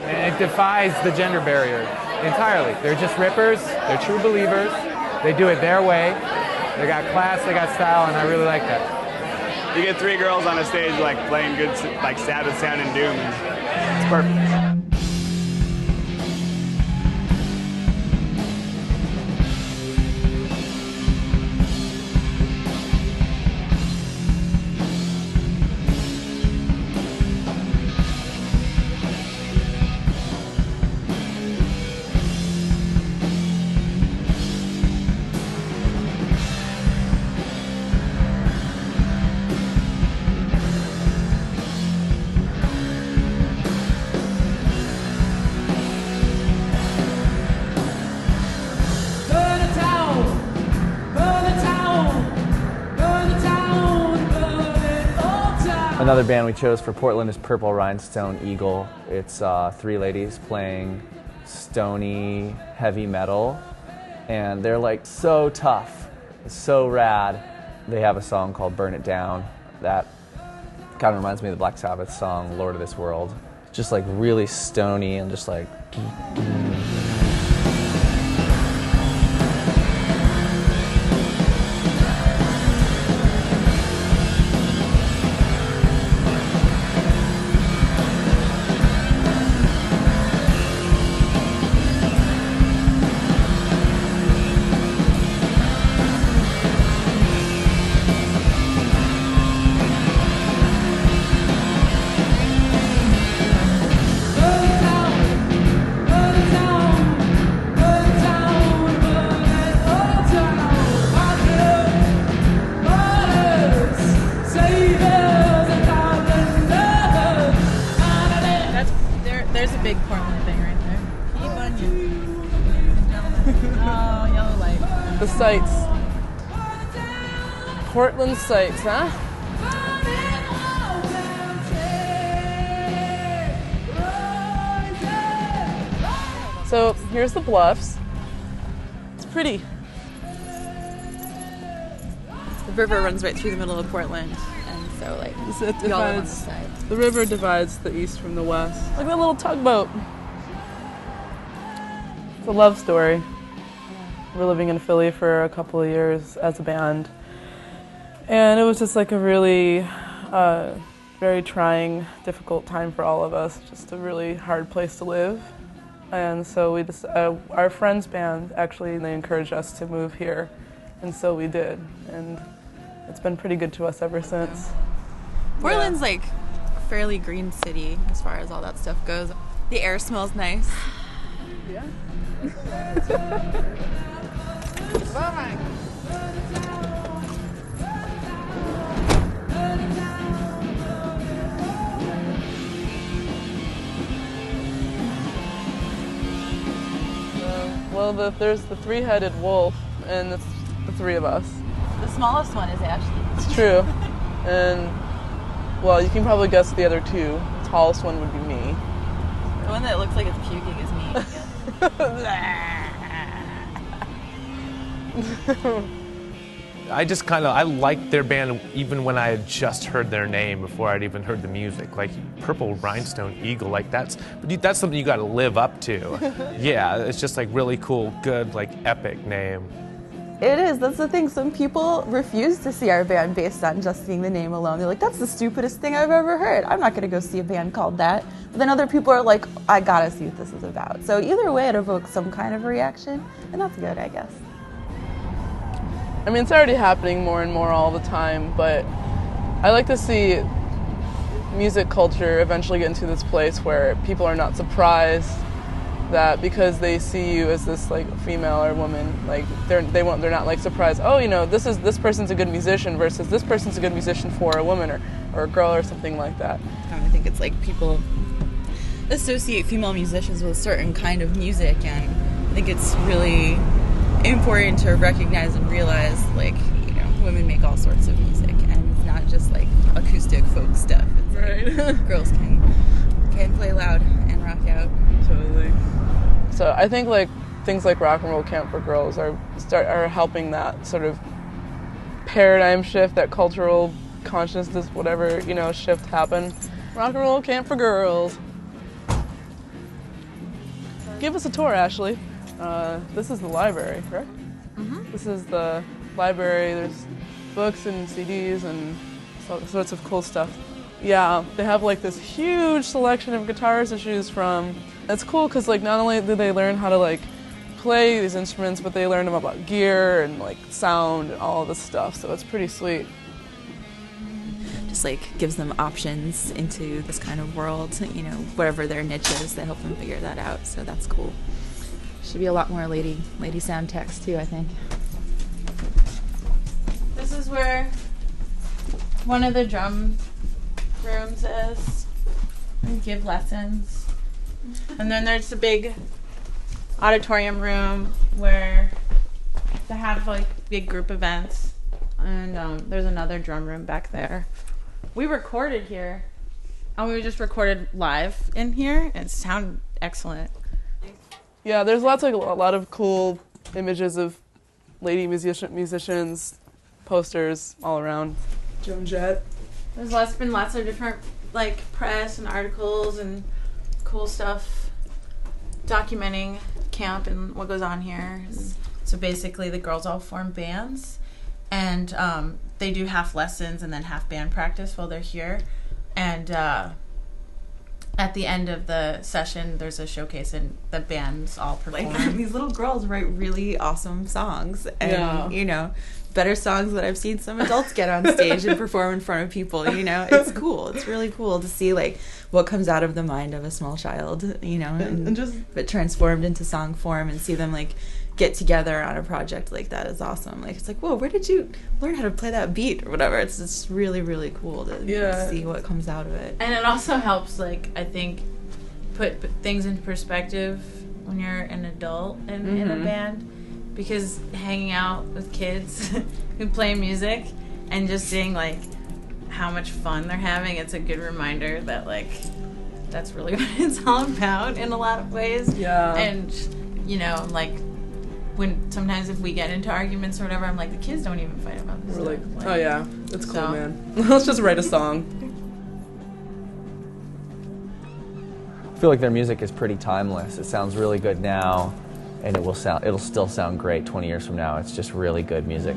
And it defies the gender barrier entirely. They're just rippers, they're true believers, they do it their way, they got class, they got style, and I really like that. You get three girls on a stage like playing good, like Sabbath sounding doom, and it's perfect. Another band we chose for Portland is Purple Rhinestone Eagle. It's three ladies playing stony heavy metal, and they're like so tough, so rad. They have a song called Burn It Down that kind of reminds me of the Black Sabbath song Lord of This World. Just like really stony and just like There's a big Portland thing right there. Keep onion. Oh, yellow light. The sights. Portland sights, huh? So here's the bluffs. It's pretty. The river runs right through the middle of Portland, and so like y'all live on the side. The river divides the east from the west. Like a little tugboat. It's a love story. We're living in Philly for a couple of years as a band. And it was just like a really very trying, difficult time for all of us. Just a really hard place to live. And so we just, our friend's band, actually, they encouraged us to move here. And so we did. And it's been pretty good to us ever since. Portland's like fairly green city as far as all that stuff goes. The air smells nice. Yeah. Well, there's the three-headed wolf, and it's the three of us. The smallest one is Ashley. It's true. And, well, you can probably guess the other two. The tallest one would be me. The one that looks like it's puking is me. I just I liked their band even when I had just heard their name before I'd even heard the music. Like Purple Rhinestone Eagle, like that's something you got to live up to. Yeah, it's just like really cool, good, like epic name. It is. That's the thing. Some people refuse to see our band based on just seeing the name alone. They're like, that's the stupidest thing I've ever heard. I'm not going to go see a band called that. But then other people are like, I got to see what this is about. So either way, it evokes some kind of a reaction, and that's good, I guess. I mean, it's already happening more and more all the time, but I like to see music culture eventually get into this place where people are not surprised that because they see you as this like female or woman, like they're not like surprised, oh, you know, this person's a good musician versus this person's a good musician for a woman or a girl or something like that. I think it's like people associate female musicians with a certain kind of music, and I think it's really important to recognize and realize, like, you know, women make all sorts of music, and it's not just like acoustic folk stuff. It's right. Like, girls can play loud and rock out. Totally. So I think like things like Rock and Roll Camp for Girls are helping that sort of paradigm shift, that cultural consciousness, whatever, shift happened. Rock and roll camp for girls. Give us a tour, Ashley. This is the library, correct? Mm-hmm. This is the library. There's books and CDs and sorts of cool stuff. Yeah, they have like this huge selection of guitars to choose from. It's cool because like not only do they learn how to like play these instruments, but they learn about gear and like sound and all this stuff. So it's pretty sweet. Just like gives them options into this kind of world, whatever their niche is, they help them figure that out. So that's cool. Should be a lot more lady sound techs too, I think. This is where one of the drum rooms is. We give lessons. And then there's the big auditorium room where they have like big group events. And there's another drum room back there. We recorded here. And we just recorded live in here. And it sounded excellent. Yeah, there's a lot of cool images of lady musicians, posters all around. Joan Jett. There's been lots of different like press and articles and cool stuff documenting camp and what goes on here. So basically the girls all form bands and they do half lessons and then half band practice while they're here. And at the end of the session, there's a showcase and the bands all perform. Like, these little girls write really awesome songs. And, better songs that I've seen some adults get on stage and perform in front of people, It's cool. It's really cool to see, like, what comes out of the mind of a small child, and just but transformed into song form and see them, like, get together on a project like that is awesome. Like, it's like, whoa, where did you learn how to play that beat or whatever? It's just really, really cool to see what comes out of it. And it also helps, like, I think, put things into perspective when you're an adult in a band. Because hanging out with kids who play music and just seeing, like, how much fun they're having, it's a good reminder that, like, that's really what it's all about in a lot of ways. Yeah. And, like, when sometimes if we get into arguments or whatever, I'm like, the kids don't even fight about this. We're stuff. like, oh yeah, it's cool, man. Let's just write a song. I feel like their music is pretty timeless. It sounds really good now, and it'll still sound great 20 years from now. It's just really good music.